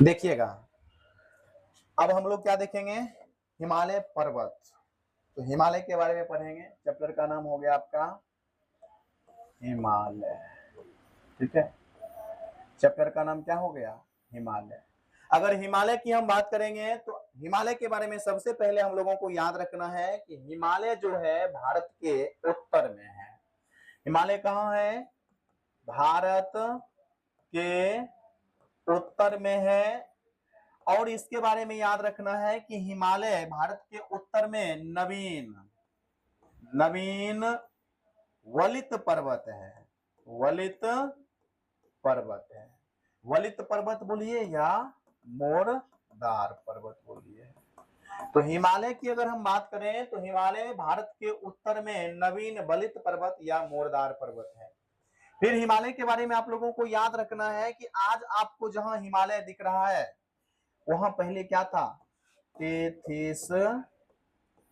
देखिएगा, अब हम लोग क्या देखेंगे, हिमालय पर्वत। तो हिमालय के बारे में पढ़ेंगे। चैप्टर का नाम हो गया आपका हिमालय। ठीक है, चैप्टर का नाम क्या हो गया, हिमालय। अगर हिमालय की हम बात करेंगे तो हिमालय के बारे में सबसे पहले हम लोगों को याद रखना है कि हिमालय जो है भारत के उत्तर में है। हिमालय कहाँ है, भारत के उत्तर में है। और इसके बारे में याद रखना है कि हिमालय भारत के उत्तर में नवीन नवीन वलित पर्वत है। वलित पर्वत है। वलित पर्वत बोलिए या मोरदार पर्वत बोलिए। तो हिमालय की अगर हम बात करें तो हिमालय भारत के उत्तर में नवीन वलित पर्वत या मोरदार पर्वत है। फिर हिमालय के बारे में आप लोगों को याद रखना है कि आज आपको जहां हिमालय दिख रहा है वहां पहले क्या था, तेथिस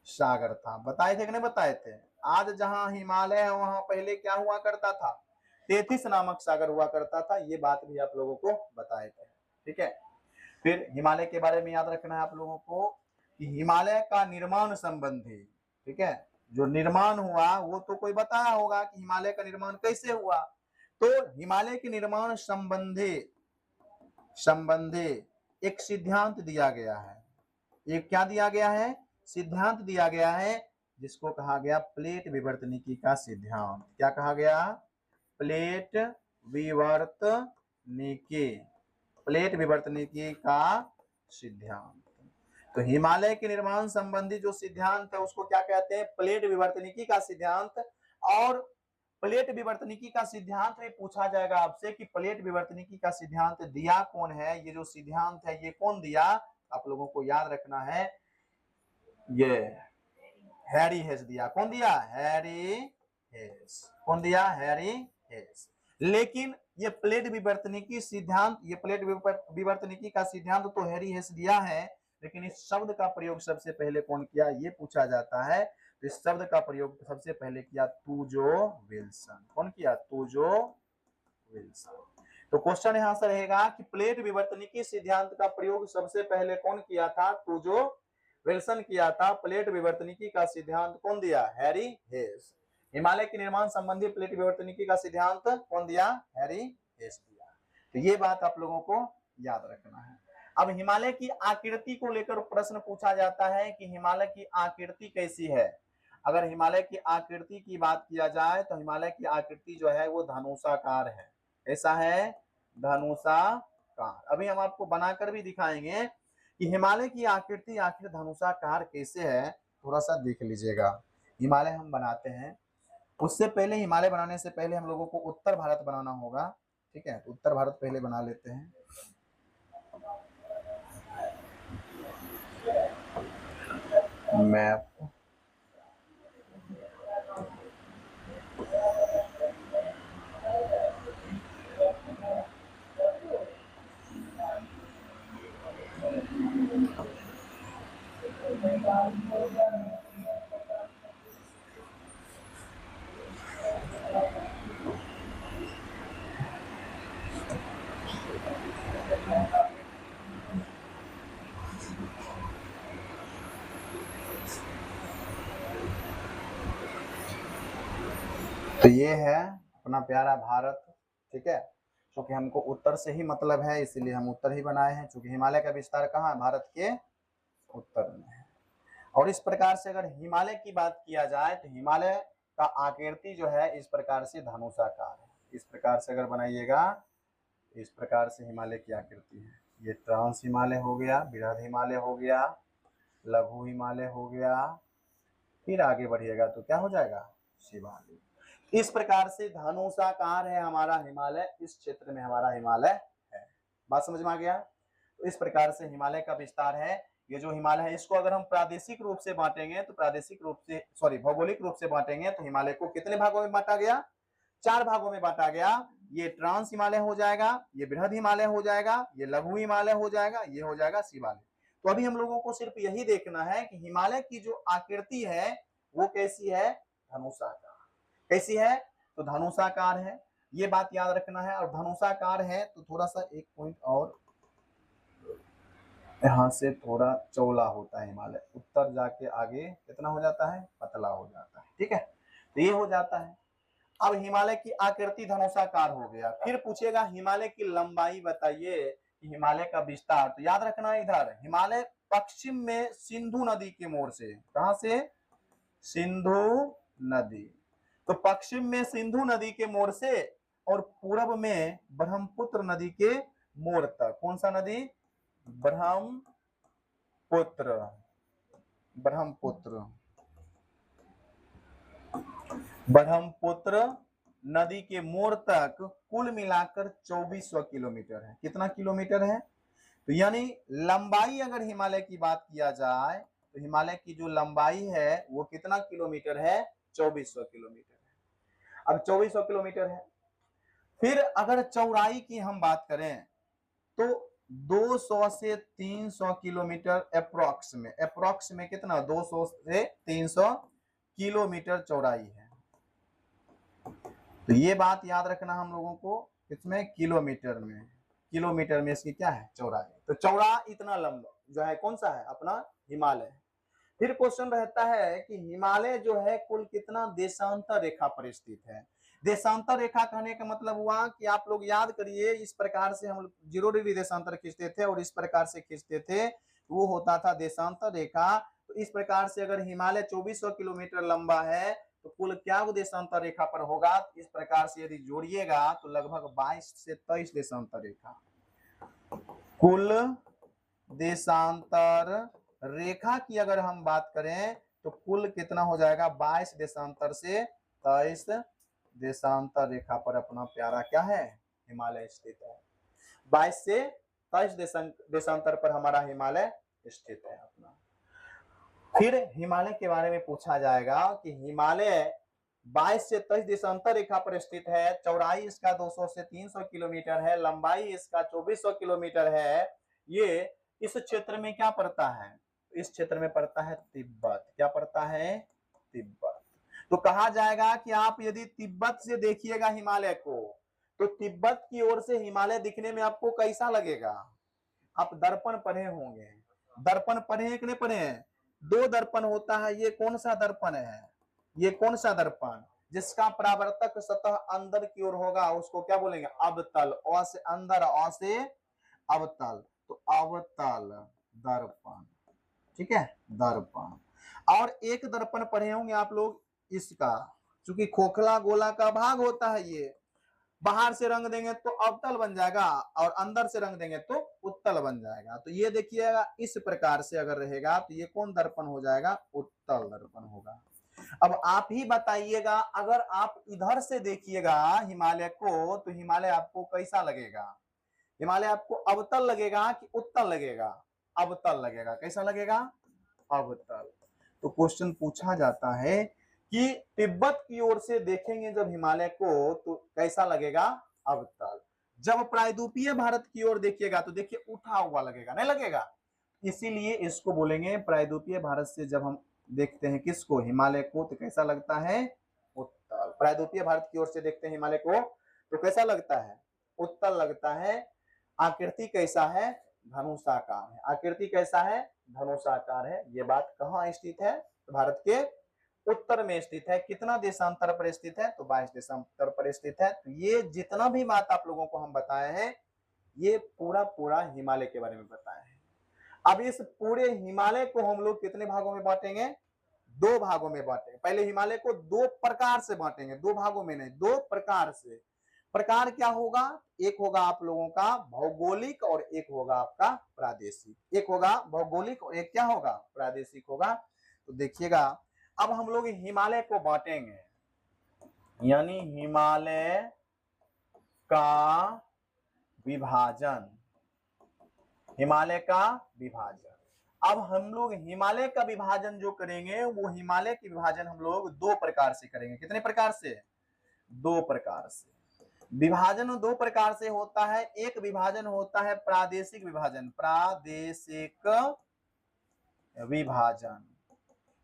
सागर था। बताए थे कि नहीं बताए थे। आज जहां हिमालय है वहां पहले क्या हुआ करता था, तेथिस नामक सागर हुआ करता था। ये बात भी आप लोगों को बताए थे। ठीक है, फिर हिमालय के बारे में याद रखना है आप लोगों को कि हिमालय का निर्माण संबंधी, ठीक है, जो निर्माण हुआ वो तो कोई बताया होगा कि हिमालय का निर्माण कैसे हुआ। तो हिमालय के निर्माण संबंधी संबंधी एक सिद्धांत दिया गया है। एक क्या दिया गया है, सिद्धांत दिया गया है, जिसको कहा गया प्लेट विवर्तनिकी का सिद्धांत। क्या कहा गया, प्लेट विवर्तनिकी, प्लेट विवर्तनिकी का सिद्धांत। तो हिमालय के निर्माण संबंधी जो सिद्धांत है उसको क्या कहते हैं, प्लेट विवर्तनिकी का सिद्धांत। और प्लेट विवर्तनिकी का सिद्धांत में पूछा जाएगा आपसे कि प्लेट विवर्तनिकी का सिद्धांत दिया कौन है। ये जो सिद्धांत है ये कौन दिया, आप लोगों को याद रखना है, ये हैरी हेस दिया। कौन दिया, हैरी हेस। कौन दिया, हैरी हेस। लेकिन ये प्लेट विवर्तनिकी सिद्धांत, ये प्लेट विवर्तनिकी का सिद्धांत तो हैरी हेस दिया है, लेकिन इस शब्द का प्रयोग सबसे पहले कौन किया ये पूछा जाता है। तो इस शब्द का प्रयोग सबसे पहले किया तुजो विल्सन। कौन किया, तुजो विल्सन। तो क्वेश्चन यहां से रहेगा कि प्लेट विवर्तनिकी सिद्धांत का प्रयोग सबसे पहले कौन किया था, तुजो विल्सन किया था। प्लेट विवर्तनिकी का सिद्धांत कौन दिया, हैरी हेस। हिमालय के निर्माण संबंधी प्लेट विवर्तनिकी का सिद्धांत कौन दिया, हैरी हेस दिया। तो ये बात आप लोगों को याद रखना है। अब हिमालय की आकृति को लेकर प्रश्न पूछा जाता है कि हिमालय की आकृति कैसी है। अगर हिमालय की आकृति की बात किया जाए तो हिमालय की आकृति जो है वो धनुषाकार है। ऐसा है, धनुषाकार। अभी हम आपको बनाकर भी दिखाएंगे कि हिमालय की आकृति आखिर धनुषाकार कैसे है, थोड़ा सा देख लीजिएगा। हिमालय हम बनाते हैं, उससे पहले हिमालय बनाने से पहले हम लोगों को उत्तर भारत बनाना होगा। ठीक है, तो उत्तर भारत पहले बना लेते हैं। मैप, तो ये है अपना प्यारा भारत। ठीक है, क्योंकि हमको उत्तर से ही मतलब है इसलिए हम उत्तर ही बनाए हैं, क्योंकि हिमालय का विस्तार कहाँ, भारत के उत्तर में है। और इस प्रकार से अगर हिमालय की बात किया जाए तो हिमालय का आकृति जो है इस प्रकार से धनुषाकार है। इस प्रकार से अगर बनाइएगा, इस प्रकार से हिमालय की आकृति है। ये ट्रांस हिमालय हो गया, बृहद हिमालय हो गया, लघु हिमालय हो गया, फिर आगे बढ़िएगा तो क्या हो जाएगा, शिवालिक। इस प्रकार से धनुषाकार है हमारा हिमालय, इस क्षेत्र में हमारा हिमालय है। बात समझ में आ गया। तो इस प्रकार से हिमालय का विस्तार है। ये जो हिमालय है इसको अगर हम प्रादेशिक रूप से बांटेंगे तो प्रादेशिक रूप से भौगोलिक रूप से बांटेंगे तो हिमालय को कितने भागों में बांटा गया, 4 भागों में बांटा गया। ये ट्रांस हिमालय हो जाएगा, ये बृहद हिमालय हो जाएगा, ये लघु हिमालय हो जाएगा, ये हो जाएगा शिवालिक। तो अभी हम लोगों को सिर्फ यही देखना है कि हिमालय की जो आकृति है वो कैसी है, धनुषाकार। कैसी है, तो धनुषाकार है, ये बात याद रखना है। और धनुषाकार है तो थोड़ा सा एक पॉइंट और यहाँ से थोड़ा चौड़ा होता है हिमालय, उत्तर जाके आगे कितना हो जाता है, पतला हो जाता है। ठीक है, तो ये हो जाता है। अब हिमालय की आकृति धनुषाकार हो गया। फिर पूछेगा हिमालय की लंबाई बताइए कि हिमालय का विस्तार। तो याद रखना इधर हिमालय पश्चिम में सिंधु नदी के मोड़ से, कहां से, सिंधु नदी, तो पश्चिम में सिंधु नदी के मोड़ से और पूर्व में ब्रह्मपुत्र नदी के मोड़ तक। कौन सा नदी, ब्रह्मपुत्र, ब्रह्मपुत्र, ब्रह्मपुत्र नदी के मोड़ तक कुल मिलाकर 2400 किलोमीटर है। कितना किलोमीटर है, तो यानी लंबाई अगर हिमालय की बात किया जाए तो हिमालय की जो लंबाई है वो कितना किलोमीटर है, 2400 किलोमीटर है। अब 2400 किलोमीटर है। फिर अगर चौड़ाई की हम बात करें तो 200 से 300 किलोमीटर अप्रोक्स में कितना, 200 से 300 किलोमीटर चौड़ाई है। तो ये बात याद रखना हम लोगों को, इसमें किलोमीटर में इसकी क्या है, चौड़ाई। तो चौड़ा इतना लंबा जो है कौन सा है, अपना हिमालय। फिर क्वेश्चन रहता है कि हिमालय जो है कुल कितना देशांतर रेखा पर स्थित है। देशांतर रेखा कहने का मतलब हुआ कि आप लोग याद करिए, इस प्रकार से हम 0 डिग्री देशांतर खींचते थे और इस प्रकार से खींचते थे, वो होता था देशांतर रेखा। तो इस प्रकार से अगर हिमालय 2400 किलोमीटर लंबा है तो कुल क्या वो देशांतर रेखा पर होगा, इस प्रकार से यदि जोड़िएगा तो लगभग 22 से 23 देशांतर रेखा। कुल देशांतर रेखा की अगर हम बात करें तो कुल कितना हो जाएगा, 22 देशांतर से 23 देशांतर रेखा पर अपना प्यारा क्या है, हिमालय स्थित है। 22 से 23 देशांतर पर हमारा हिमालय स्थित है अपना। फिर हिमालय के बारे में पूछा जाएगा कि हिमालय 22 से 23 देशांतर रेखा पर स्थित है, चौड़ाई इसका 200 से 300 किलोमीटर है, लंबाई इसका 2400 किलोमीटर है। ये इस क्षेत्र में क्या पड़ता है, इस क्षेत्र में पड़ता है तिब्बत। क्या पड़ता है, तिब्बत। तो कहा जाएगा कि आप यदि तिब्बत से देखिएगा हिमालय को तो तिब्बत की ओर से हिमालय दिखने में आपको कैसा लगेगा। आप दर्पण पढ़े होंगे, दर्पण पढ़े हैं कि नहीं पढ़े हैं, 2 दर्पण होता है। ये कौन सा दर्पण है, ये कौन सा दर्पण, जिसका परावर्तक सतह अंदर की ओर होगा उसको क्या बोलेंगे, अवतल। अ से अंदर, अ से अवतल, तो अवतल दर्पण। ठीक है, दर्पण। और एक दर्पण पढ़े होंगे आप लोग इसका, चूंकि खोखला गोला का भाग होता है, ये बाहर से रंग देंगे तो अवतल बन जाएगा और अंदर से रंग देंगे तो उत्तल बन जाएगा। तो ये देखिएगा इस प्रकार से अगर रहेगा तो ये कौन दर्पण हो जाएगा, उत्तल दर्पण होगा। अब आप ही बताइएगा, अगर आप इधर से देखिएगा हिमालय को तो हिमालय आपको कैसा लगेगा, हिमालय आपको अवतल लगेगा कि उत्तल लगेगा, अवतल लगेगा। कैसा लगेगा, अवतल। तो क्वेश्चन पूछा जाता है कि तिब्बत की ओर से देखेंगे जब हिमालय को तो कैसा लगेगा, अवतल। जब प्रायद्वीपीय भारत की ओर देखिएगा तो देखिए उठा हुआ लगेगा, नहीं लगेगा। इसीलिए इसको बोलेंगे प्रायद्वीपीय भारत से जब हम देखते हैं किसको, हिमालय को, तो कैसा लगता है, उत्तल। प्रायद्वीपीय भारत की ओर से देखते हैं हिमालय को तो कैसा लगता है, उत्तल लगता है। आकृति कैसा है, धनुषाकार है। आकृति कैसा है, धनुषाकार है। ये बात कहाँ स्थित है, भारत के उत्तर में स्थित है। कितना देशांतर पर स्थित है, तो 22 देशांतर पर स्थित है। तो ये जितना भी बात आप लोगों को हम बताए हैं ये पूरा हिमालय के बारे में बताए हैं। अब इस पूरे हिमालय को हम लोग कितने भागों में बांटेंगे, 2 भागों में बांटेंगे। पहले हिमालय को 2 प्रकार से बांटेंगे, 2 भागों में नहीं, 2 प्रकार से। प्रकार क्या होगा, एक होगा आप लोगों का भौगोलिक और एक होगा आपका प्रादेशिक। एक होगा भौगोलिक और एक क्या होगा, प्रादेशिक होगा। तो देखिएगा अब हम लोग हिमालय को बांटेंगे, यानी हिमालय का विभाजन, हिमालय का विभाजन। अब हम लोग हिमालय का विभाजन जो करेंगे वो हिमालय के विभाजन हम लोग 2 प्रकार से करेंगे। कितने प्रकार से, 2 प्रकार से। विभाजन 2 प्रकार से होता है। एक विभाजन होता है प्रादेशिक विभाजन, प्रादेशिक विभाजन।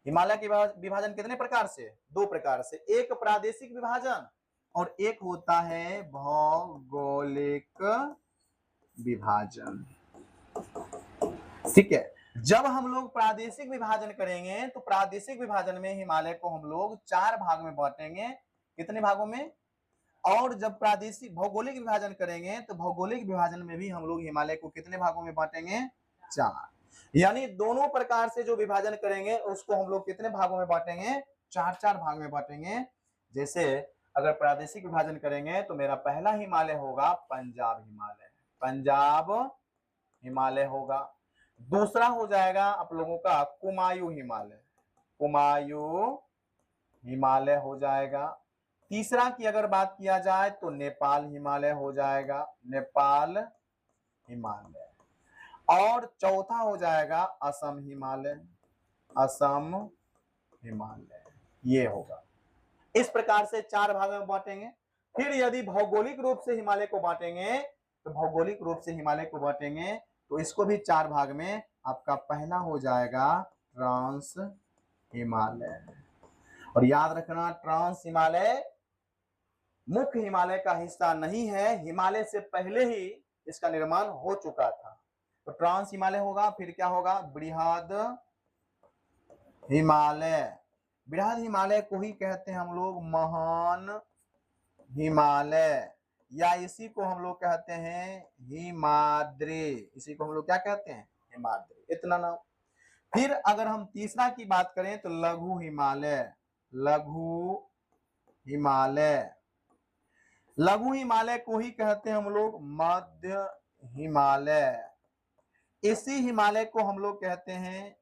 हिमालय के विभाजन कितने प्रकार से, 2 प्रकार से। एक प्रादेशिक विभाजन और एक होता है भौगोलिक विभाजन। ठीक है। जब हम लोग प्रादेशिक विभाजन करेंगे तो प्रादेशिक विभाजन में हिमालय को हम लोग 4 भाग में बांटेंगे। कितने भागों में? और जब प्रादेशिक भौगोलिक विभाजन करेंगे तो भौगोलिक विभाजन में भी हम लोग हिमालय को कितने भागों में बांटेंगे? 4। यानी दोनों प्रकार से जो विभाजन करेंगे उसको हम लोग कितने भागों में बांटेंगे? 4-4 भाग में बांटेंगे। जैसे अगर प्रादेशिक विभाजन करेंगे तो मेरा पहला हिमालय होगा पंजाब हिमालय, पंजाब हिमालय होगा। दूसरा हो जाएगा आप लोगों का कुमायूं हिमालय, कुमायूं हिमालय हो जाएगा। तीसरा की अगर बात किया जाए तो नेपाल हिमालय हो जाएगा, नेपाल हिमालय। और चौथा हो जाएगा असम हिमालय, असम हिमालय, ये होगा। इस प्रकार से 4 भागों में बांटेंगे। फिर यदि भौगोलिक रूप से हिमालय को बांटेंगे तो भौगोलिक रूप से हिमालय को बांटेंगे तो इसको भी 4 भाग में। आपका पहला हो जाएगा ट्रांस हिमालय, और याद रखना ट्रांस हिमालय मुख्य हिमालय का हिस्सा नहीं है, हिमालय से पहले ही इसका निर्माण हो चुका था। तो ट्रांस हिमालय होगा। फिर क्या होगा? बृहद हिमालय, बृहद हिमालय को ही कहते हैं हम लोग महान हिमालय, या इसी को हम लोग कहते हैं हिमाद्री, इसी को हम लोग क्या कहते हैं? हिमाद्री, इतना नाम। फिर अगर हम तीसरा की बात करें तो लघु हिमालय, लघु हिमालय, लघु हिमालय को ही कहते हैं हम लोग मध्य हिमालय। इसी हिमालय को हम लोग कहते हैं,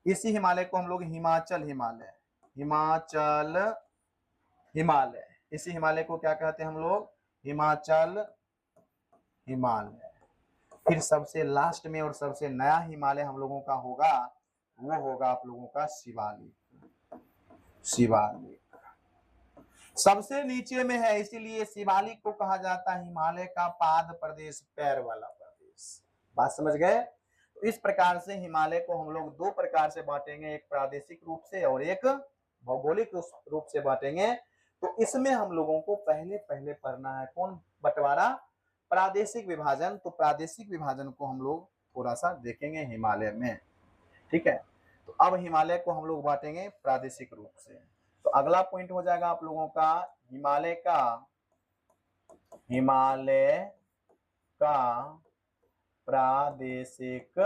इसी हिमालय को हम लोग हिमाचल हिमालय, हिमाचल हिमालय, इसी हिमालय को क्या कहते हैं हम लोग? हिमाचल हिमालय। फिर सबसे लास्ट में और सबसे नया हिमालय हम लोगों का होगा, वो होगा आप लोगों का शिवालिक, शिवालिक सबसे नीचे में है, इसीलिए शिवालिक को कहा जाता है हिमालय का पाद प्रदेश, पैर वाला प्रदेश। बात समझ गए? तो इस प्रकार से हिमालय को हम लोग 2 प्रकार से बांटेंगे, एक प्रादेशिक रूप से और एक भौगोलिक रूप से बांटेंगे। तो इसमें हम लोगों को पहले पहले पढ़ना है कौन बंटवारा? प्रादेशिक विभाजन। तो प्रादेशिक विभाजन को हम लोग थोड़ा सा देखेंगे हिमालय में, ठीक है। तो अब हिमालय को हम लोग बांटेंगे प्रादेशिक रूप से। तो अगला पॉइंट हो जाएगा आप लोगों का हिमालय का, हिमालय का प्रादेशिक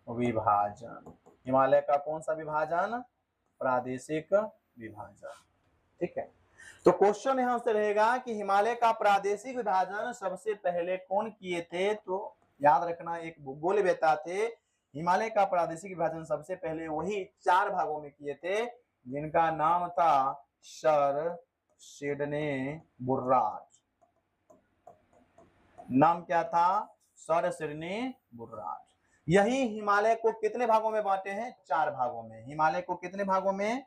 विभाजन। हिमालय का कौन सा विभाजन? प्रादेशिक विभाजन, ठीक है। तो क्वेश्चन यहां से रहेगा कि हिमालय का प्रादेशिक विभाजन सबसे पहले कौन किए थे? तो याद रखना, एक भूगोलवेत्ता थे, हिमालय का प्रादेशिक विभाजन सबसे पहले वही 4 भागों में किए थे, जिनका नाम था सर सिडनी बुर्राज। नाम क्या था? Sir Sidney Burrard. यही हिमालय को कितने भागों में बांटे हैं? 4 भागों में। हिमालय को कितने भागों में?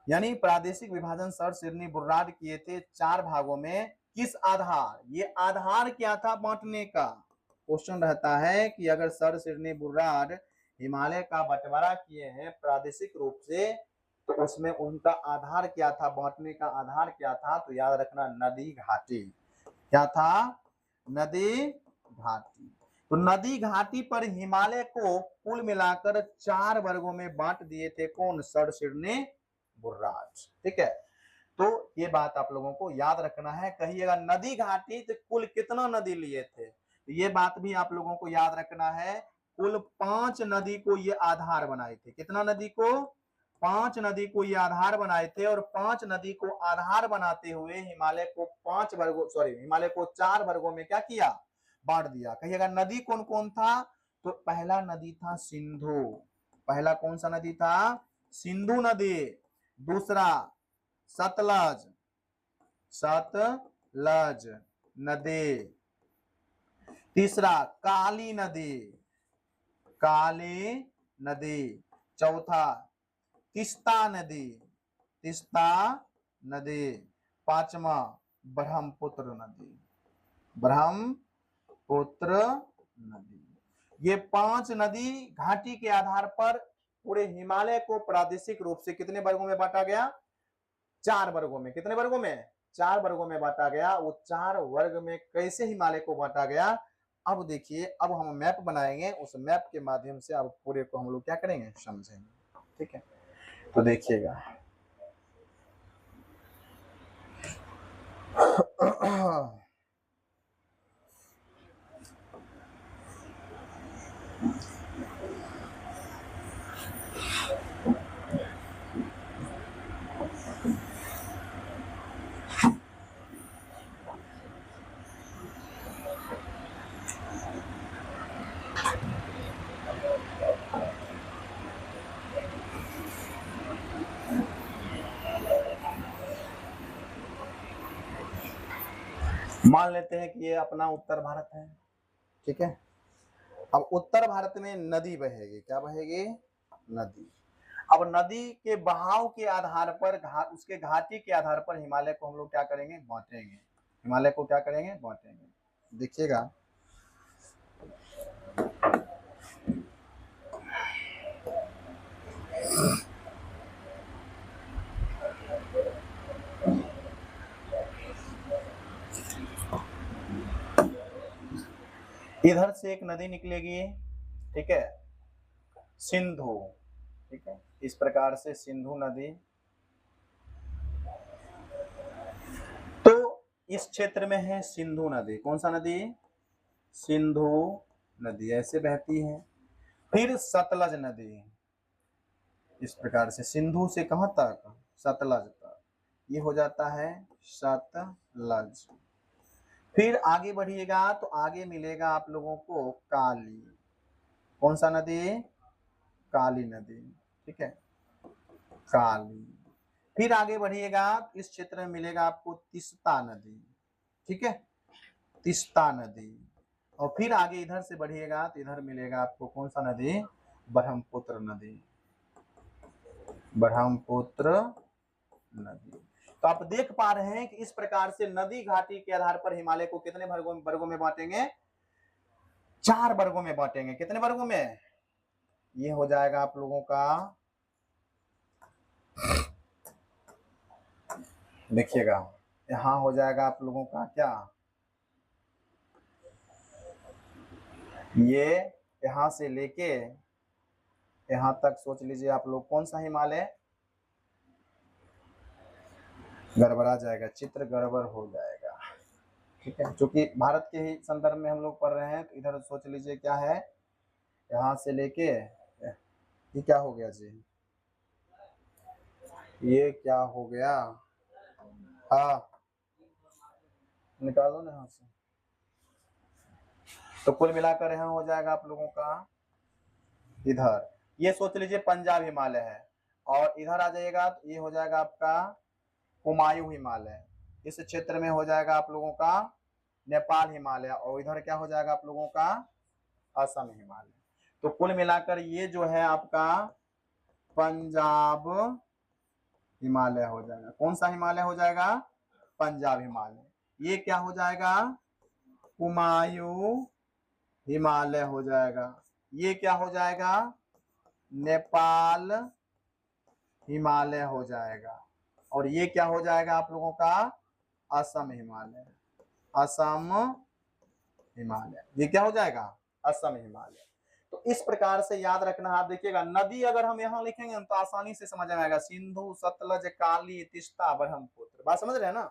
यानी प्रादेशिक विभाजन सर सिडनी बुर्राज किए थे 4 भागों में। किस आधार? ये आधार क्या था बांटने का? क्वेश्चन रहता है कि अगर सर सिडनी बुर्राज हिमालय का बंटवारा किए हैं प्रादेशिक रूप से, तो उसमें उनका आधार क्या था? बांटने का आधार क्या था? तो याद रखना, नदी घाटी। क्या था? नदी घाटी। तो नदी घाटी पर हिमालय को कुल मिलाकर 4 वर्गों में बांट दिए थे कौन? सर सिडनी बुर्राज, ठीक है। तो ये बात आप लोगों को याद रखना है। कहिएगा नदी घाटी तो कुल कितना नदी लिए थे? तो ये बात भी आप लोगों को याद रखना है। कुल 5 नदी को ये आधार बनाए थे। कितना नदी को? 5 नदी को ये आधार बनाए थे, और 5 नदी को आधार बनाते हुए हिमालय को 5 वर्गों हिमालय को 4 वर्गों में क्या किया? बांट दिया। कहिएगा नदी कौन कौन था? तो पहला नदी था सिंधु। पहला कौन सा नदी था? सिंधु नदी। दूसरा सतलज, सतलज नदी। तीसरा काली नदी, काली नदी। चौथा तिस्ता नदी, तिस्ता नदी। पांचवा ब्रह्मपुत्र नदी, ब्रह्मपुत्र नदी। ये 5 नदी घाटी के आधार पर पूरे हिमालय को प्रादेशिक रूप से कितने वर्गों में बांटा गया? 4 वर्गों में। कितने वर्गों में? 4 वर्गों में बांटा गया। वो 4 वर्ग में कैसे हिमालय को बांटा गया, अब देखिए, अब हम मैप बनाएंगे, उस मैप के माध्यम से अब पूरे को हम लोग क्या करेंगे, समझेंगे। ठीक है, तो देखिएगा मान लेते हैं कि ये अपना उत्तर भारत है। ठीक है, अब उत्तर भारत में नदी बहेगी, क्या बहेगी, नदी। अब नदी के बहाव के आधार पर उसके घाटी के आधार पर हिमालय को हम लोग क्या करेंगे, बांटेंगे। हिमालय को क्या करेंगे, बांटेंगे। देखिएगा इधर से एक नदी निकलेगी, ठीक है, सिंधु। ठीक है, इस प्रकार से सिंधु नदी, तो इस क्षेत्र में है सिंधु नदी। कौन सा नदी, सिंधु नदी, ऐसे बहती है। फिर सतलज नदी, इस प्रकार से सिंधु से कहां तक, सतलज तक, ये हो जाता है सतलज। फिर आगे बढ़िएगा तो आगे मिलेगा आप लोगों को काली। कौन सा नदी, काली नदी। ठीक है, काली। फिर आगे बढ़िएगा इस क्षेत्र में मिलेगा आपको तीस्ता नदी। ठीक है, तीस्ता नदी। और फिर आगे इधर से बढ़िएगा तो इधर मिलेगा आपको कौन सा नदी, ब्रह्मपुत्र नदी, ब्रह्मपुत्र नदी। तो आप देख पा रहे हैं कि इस प्रकार से नदी घाटी के आधार पर हिमालय को कितने वर्गों में बांटेंगे, 4 वर्गों में बांटेंगे। कितने वर्गों में, ये हो जाएगा आप लोगों का, देखिएगा यहां हो जाएगा आप लोगों का क्या, ये यहां से लेके यहां तक सोच लीजिए आप लोग, कौन सा हिमालय, गड़बड़ा जाएगा, चित्र गड़बड़ हो जाएगा। ठीक है, क्योंकि भारत के ही संदर्भ में हम लोग पढ़ रहे हैं, तो इधर सोच लीजिए क्या है, यहां से लेके ये क्या हो गया जी, ये क्या हो गया, हाँ निकाल दो ना यहाँ से। तो कुल मिलाकर यहाँ हो जाएगा आप लोगों का, इधर ये सोच लीजिए पंजाब हिमालय है, और इधर आ जाइएगा तो ये हो जाएगा आपका कुमायूं हिमालय। इस क्षेत्र में हो जाएगा आप लोगों का नेपाल हिमालय, और इधर क्या हो जाएगा आप लोगों का, असम हिमालय। तो कुल मिलाकर ये जो है आपका पंजाब हिमालय हो जाएगा। कौन सा हिमालय हो जाएगा, पंजाब हिमालय। ये क्या हो जाएगा, कुमायूं हिमालय हो जाएगा। ये क्या हो जाएगा, नेपाल हिमालय हो जाएगा। और ये क्या हो जाएगा आप लोगों का, असम हिमालय, असम हिमालय। ये क्या हो जाएगा, असम हिमालय। तो इस प्रकार से याद रखना। आप देखिएगा नदी अगर हम यहाँ लिखेंगे तो आसानी से समझ में आएगा, सिंधु सतलज काली तीस्ता ब्रह्मपुत्र, बात समझ रहे हैं ना।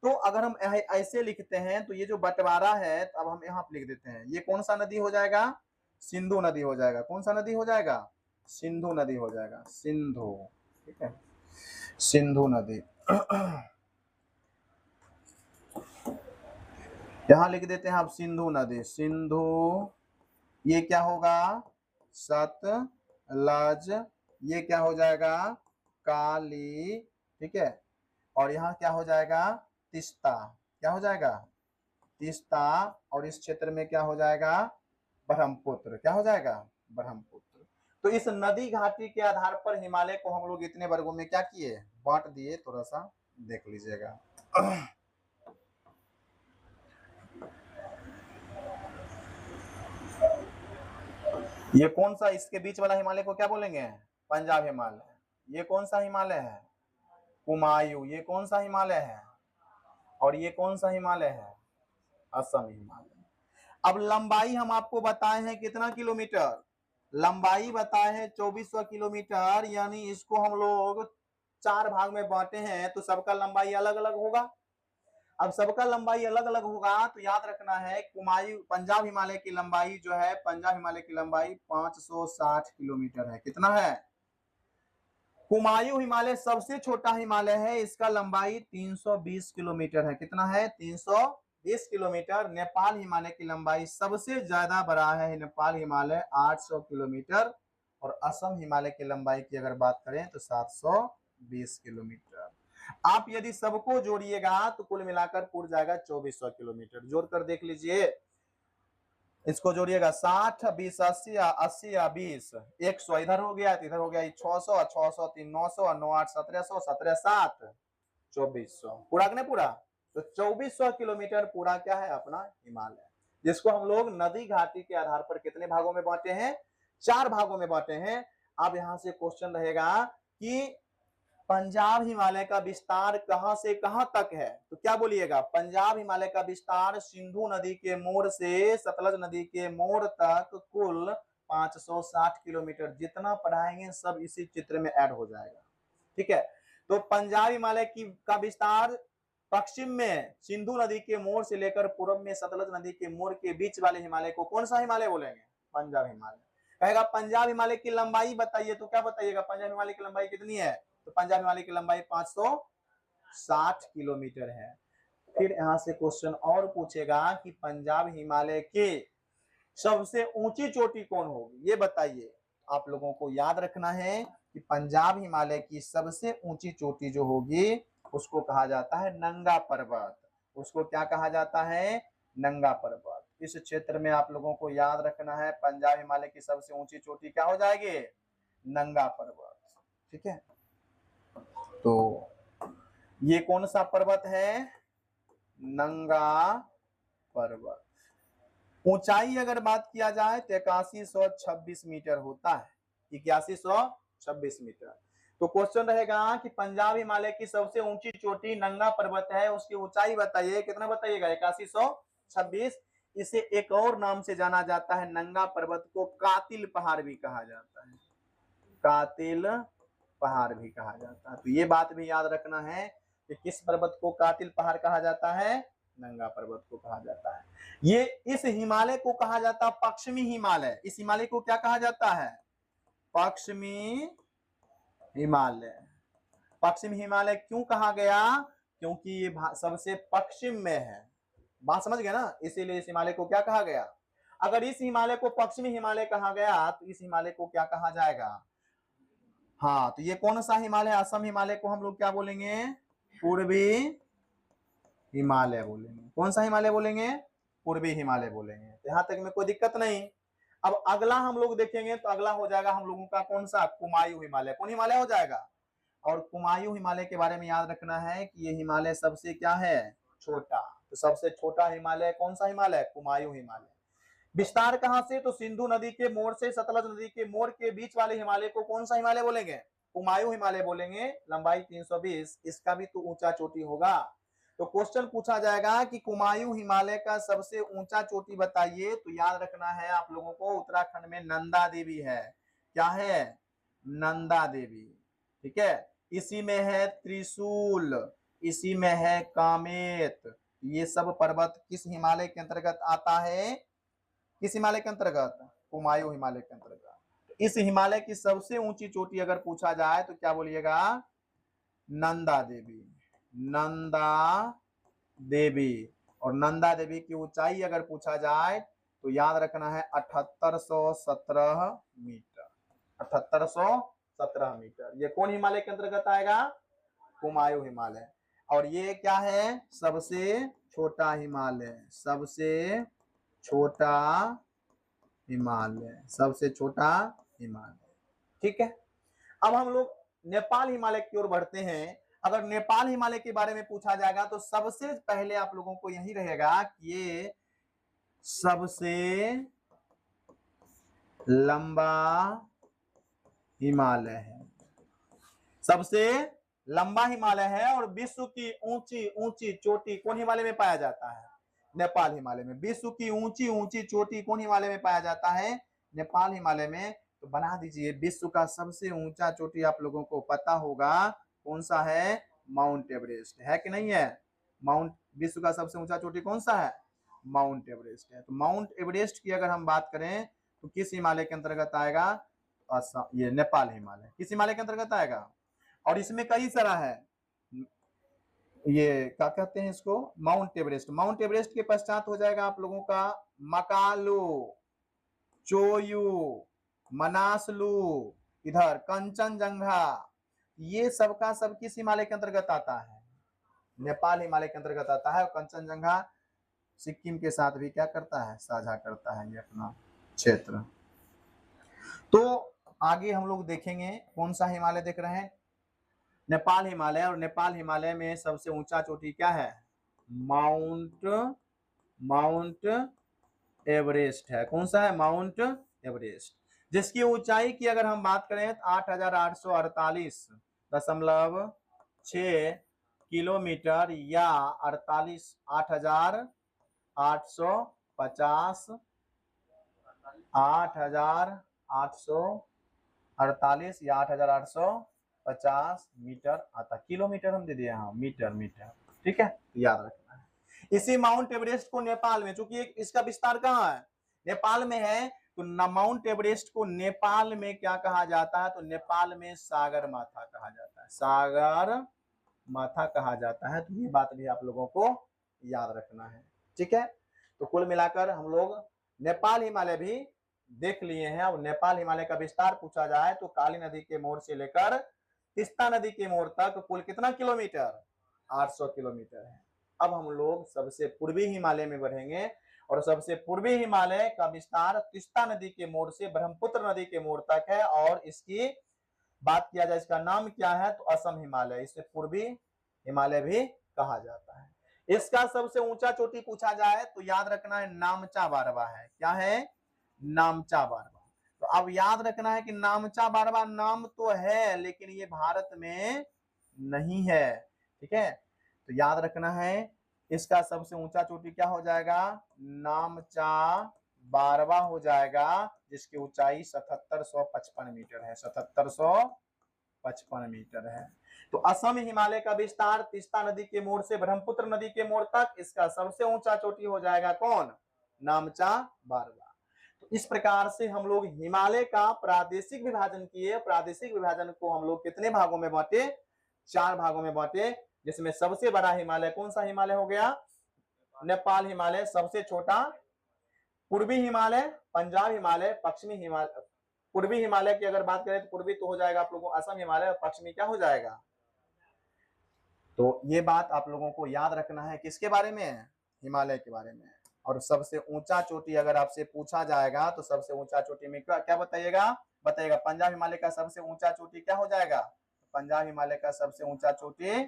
तो अगर हम ऐसे लिखते हैं तो ये जो बंटवारा है, तो अब हम यहाँ लिख देते हैं, ये कौन सा नदी हो जाएगा, सिंधु नदी हो जाएगा। कौन सा नदी हो जाएगा, सिंधु नदी हो जाएगा, सिंधु। ठीक है, सिंधु नदी। यहां लिख देते हैं आप सिंधु नदी, सिंधु। ये क्या होगा, सतलज। ये क्या हो जाएगा, काली। ठीक है, और यहाँ क्या हो जाएगा, तीस्ता। क्या हो जाएगा, तीस्ता। और इस क्षेत्र में क्या हो जाएगा, ब्रह्मपुत्र। क्या हो जाएगा, ब्रह्मपुत्र। तो इस नदी घाटी के आधार पर हिमालय को हम लोग इतने वर्गों में क्या किए, बांट दिए। थोड़ा सा देख लीजिएगा। ये कौन सा, इसके बीच वाला हिमालय को क्या बोलेंगे, पंजाब हिमालय। ये कौन सा हिमालय है, कुमायूं। ये कौन सा हिमालय है, और ये कौन सा हिमालय है, असम हिमालय। अब लंबाई हम आपको बताए हैं कितना किलोमीटर, लंबाई बताए हैं 2400 किलोमीटर, यानी इसको हम लोग 4 भाग में बांटे हैं तो सबका लंबाई अलग अलग होगा। अब सबका लंबाई अलग अलग होगा तो याद रखना है कुमायूं पंजाब हिमालय की लंबाई जो है, पंजाब हिमालय की लंबाई 560 किलोमीटर है। कितना है? कुमायूं हिमालय सबसे छोटा हिमालय है, इसका लंबाई 320 किलोमीटर है। कितना है? 320 किलोमीटर। नेपाल हिमालय की लंबाई सबसे ज्यादा बड़ा है, नेपाल हिमालय 800 किलोमीटर। और असम हिमालय की लंबाई की अगर बात करें तो 720 किलोमीटर। आप यदि सबको जोड़िएगा तो कुल मिलाकर पूर जाएगा 2400 किलोमीटर। जोड़कर देख लीजिए, इसको जोड़िएगा 60 20 80 80 20 100 इधर हो गया, इधर हो गया 600 600 3 900 9 8 1700 17 7 2400 पूरा नहीं पूरा। तो 2400 किलोमीटर पूरा क्या है अपना हिमालय, जिसको हम लोग नदी घाटी के आधार पर कितने भागों में बांटे हैं? 4 भागों में बांटे हैं। अब यहां से क्वेश्चन रहेगा कि पंजाब हिमालय का विस्तार कहां से कहां तक है? तो क्या बोलिएगा? पंजाब हिमालय का विस्तार सिंधु नदी के मोड़ से सतलज नदी के मोड़ तक कुल 560 किलोमीटर। जितना पढ़ाएंगे सब इसी चित्र में ऐड हो जाएगा। ठीक है, तो पंजाब हिमालय का विस्तार पश्चिम में सिंधु नदी के मोड़ से लेकर पूर्व में सतलज नदी के मोड़ के बीच वाले हिमालय को कौन सा हिमालय बोलेंगे? पंजाब हिमालय। कहेगा पंजाब हिमालय की लंबाई बताइए, तो क्या बताइएगा? पंजाब हिमालय की लंबाई कितनी है? तो पंजाब हिमालय की लंबाई 560 किलोमीटर है। फिर यहां से क्वेश्चन और पूछेगा कि पंजाब हिमालय के सबसे ऊंची चोटी कौन होगी, ये बताइए। आप लोगों को याद रखना है कि पंजाब हिमालय की सबसे ऊंची चोटी जो होगी उसको कहा जाता है नंगा पर्वत। उसको क्या कहा जाता है? नंगा पर्वत। इस क्षेत्र में आप लोगों को याद रखना है पंजाब हिमालय की सबसे ऊंची चोटी क्या हो जाएगी? नंगा पर्वत। ठीक है, तो ये कौन सा पर्वत है? नंगा पर्वत। ऊंचाई अगर बात किया जाए तो 8126 मीटर होता है, 8126 मीटर। तो क्वेश्चन रहेगा कि पंजाब हिमालय की सबसे ऊंची चोटी नंगा पर्वत है, उसकी ऊंचाई बताइए। कितना बताइएगा? 8126। इसे एक और नाम से जाना जाता है, नंगा पर्वत को कातिल पहाड़ भी कहा जाता है, कातिल पहाड़ भी कहा जाता है। तो ये बात भी याद रखना है कि किस पर्वत को कातिल पहाड़ कहा जाता है? नंगा पर्वत को कहा जाता है। ये इस हिमालय को कहा जाता है पश्चिमी हिमालय। इस हिमालय को क्या कहा जाता है? पश्चिमी हिमालय। पश्चिमी हिमालय क्यों कहा गया? क्योंकि ये सबसे पश्चिम में है। बात समझ गए ना, इसीलिए इस हिमालय को क्या कहा गया। अगर इस हिमालय को पश्चिमी हिमालय कहा गया तो इस हिमालय को क्या कहा जाएगा? हाँ, तो ये कौन सा हिमालय? असम हिमालय को हम लोग क्या बोलेंगे? पूर्वी हिमालय बोलेंगे। कौन सा हिमालय बोलेंगे? पूर्वी हिमालय बोलेंगे। तो यहां तक में कोई दिक्कत नहीं। अब अगला हम लोग देखेंगे तो अगला हो जाएगा हम लोगों का कौन सा? कुमायूं हिमालय। कौन हिमालय हो जाएगा? और कुमायूं हिमालय के बारे में याद रखना है कि ये हिमालय सबसे क्या है? छोटा। तो सबसे छोटा हिमालय कौन सा हिमालय? कुमायूं हिमालय। विस्तार कहां से? तो सिंधु नदी के मोड़ से सतलज नदी के मोड़ के बीच वाले हिमालय को कौन सा हिमालय बोलेंगे? कुमायूं हिमालय बोलेंगे। लंबाई 320, इसका भी तो ऊंचा चोटी होगा। तो क्वेश्चन पूछा जाएगा कि कुमायूं हिमालय का सबसे ऊंचा चोटी बताइए। तो याद रखना है आप लोगों को उत्तराखंड में नंदा देवी है। क्या है? नंदा देवी। ठीक है, इसी में है त्रिशूल, इसी में है कामेत। ये सब पर्वत किस हिमालय के अंतर्गत आता है? किस हिमालय के अंतर्गत? कुमायूं हिमालय के अंतर्गत। इस हिमालय की सबसे ऊंची चोटी अगर पूछा जाए तो क्या बोलिएगा? नंदा देवी। नंदा देवी। और नंदा देवी की ऊंचाई अगर पूछा जाए तो याद रखना है 7817 मीटर। 7817 मीटर। ये कौन हिमालय के अंतर्गत आएगा? कुमायूं हिमालय। और ये क्या है? सबसे छोटा हिमालय। सबसे छोटा हिमालय। सबसे छोटा हिमालय। ठीक है, अब हम लोग नेपाल हिमालय की ओर बढ़ते हैं। अगर नेपाल हिमालय के बारे में पूछा जाएगा तो सबसे पहले आप लोगों को यही रहेगा कि ये सबसे लंबा हिमालय है। सबसे लंबा हिमालय है। और विश्व की ऊंची ऊंची चोटी कौन हिमालय में पाया जाता है? नेपाल हिमालय में। विश्व की ऊंची ऊंची चोटी कौन हिमालय में पाया जाता है? नेपाल हिमालय में। तो बना दीजिए, विश्व का सबसे ऊंचा चोटी आप लोगों को पता होगा कौन सा है? माउंट एवरेस्ट है कि नहीं है? माउंट विश्व का सबसे ऊंचा चोटी कौन सा है? माउंट एवरेस्ट है। तो माउंट एवरेस्ट की अगर हम बात करें तो किस हिमालय के अंतर्गत आएगा? ये नेपाल हिमालय किस हिमालय के अंतर्गत आएगा? और इसमें कई सारा है, ये क्या कहते हैं इसको? Mount Everest. माउंट एवरेस्ट के पश्चात हो जाएगा आप लोगों का मकालू, चोयू, मनासलू, इधर कंचनजंगा। ये सबका सब किस हिमालय के अंतर्गत आता है? नेपाल हिमालय के अंतर्गत आता है। और कंचनजंगा सिक्किम के साथ भी क्या करता है? साझा करता है ये अपना क्षेत्र। तो आगे हम लोग देखेंगे कौन सा हिमालय देख रहे हैं? नेपाल हिमालय। और नेपाल हिमालय में सबसे ऊंचा चोटी क्या है? माउंट एवरेस्ट है। कौन सा है? माउंट एवरेस्ट, जिसकी ऊंचाई की अगर हम बात करें तो 8,848.6 किलोमीटर या 8,848 या 8,850 मीटर आता। किलोमीटर हम दे दिए, हाँ मीटर मीटर, ठीक है, याद रखना है। इसी माउंट एवरेस्ट को नेपाल में, चूंकि इसका विस्तार कहाँ है? नेपाल में है, तो माउंट एवरेस्ट को नेपाल में क्या कहा जाता है? तो नेपाल में सागर माथा कहा जाता है। सागर माथा कहा जाता है। तो ये बात भी आप लोगों को याद रखना है, ठीक है। तो कुल मिलाकर हम लोग नेपाल हिमालय भी देख लिए हैं। अब नेपाल हिमालय का विस्तार पूछा जाए तो काली नदी के मोड़ से लेकर तीस्ता नदी के मोड़ तक कुल कितना किलोमीटर? 800 किलोमीटर है। अब हम लोग सबसे पूर्वी हिमालय में बढ़ेंगे और सबसे पूर्वी हिमालय का विस्तार तीस्ता नदी के मोड़ से ब्रह्मपुत्र नदी के मोड़ तक है। और इसकी बात किया जाए, इसका नाम क्या है? तो असम हिमालय, इसे पूर्वी हिमालय भी कहा जाता है। इसका सबसे ऊंचा चोटी पूछा जाए तो याद रखना है नामचा बारवा है। क्या है? नामचा बारवा। तो अब याद रखना है कि नामचा बारवा नाम तो है लेकिन ये भारत में नहीं है, ठीक है। तो याद रखना है इसका सबसे ऊंचा चोटी क्या हो जाएगा? नामचा बारवा हो जाएगा, जिसकी ऊंचाई 7755 मीटर है। 7755 मीटर है। तो असम हिमालय का विस्तार तीस्ता नदी के मोड़ से ब्रह्मपुत्र नदी के मोड़ तक, इसका सबसे ऊंचा चोटी हो जाएगा कौन? नामचा बारवा। तो इस प्रकार से हम लोग हिमालय का प्रादेशिक विभाजन किए। प्रादेशिक विभाजन को हम लोग कितने भागों में बांटे? 4 भागों में बांटे, जिसमें सबसे बड़ा हिमालय कौन सा हिमालय हो गया? नेपाल हिमालय। सबसे छोटा पूर्वी हिमालय, पंजाब हिमालय, पश्चिमी हिमालय। पूर्वी हिमालय की अगर बात करें तो पूर्वी तो हो जाएगा आप लोगों को असम हिमालय, और पश्चिमी क्या हो जाएगा? तो ये बात आप लोगों को याद रखना है किसके बारे में? हिमालय के बारे में। और सबसे ऊंचा चोटी अगर आपसे पूछा जाएगा तो सबसे ऊंचा चोटी में क्या बताइएगा? बताइएगा पंजाब हिमालय का सबसे ऊंचा चोटी क्या हो जाएगा? पंजाब हिमालय का सबसे ऊंचा चोटी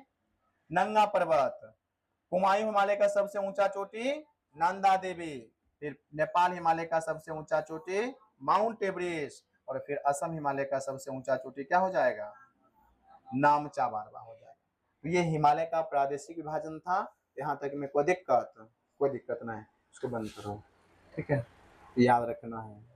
नंगा पर्वत। कुमायूं हिमालय का सबसे ऊंचा चोटी नंदा देवी। फिर नेपाल हिमालय का सबसे ऊंचा चोटी माउंट एवरेस्ट। और फिर असम हिमालय का सबसे ऊंचा चोटी क्या हो जाएगा? नामचा बारवा हो जाएगा। तो ये हिमालय का प्रादेशिक विभाजन था। यहाँ तक में कोई दिक्कत नहीं, उसको बंद करो, ठीक है, याद रखना है।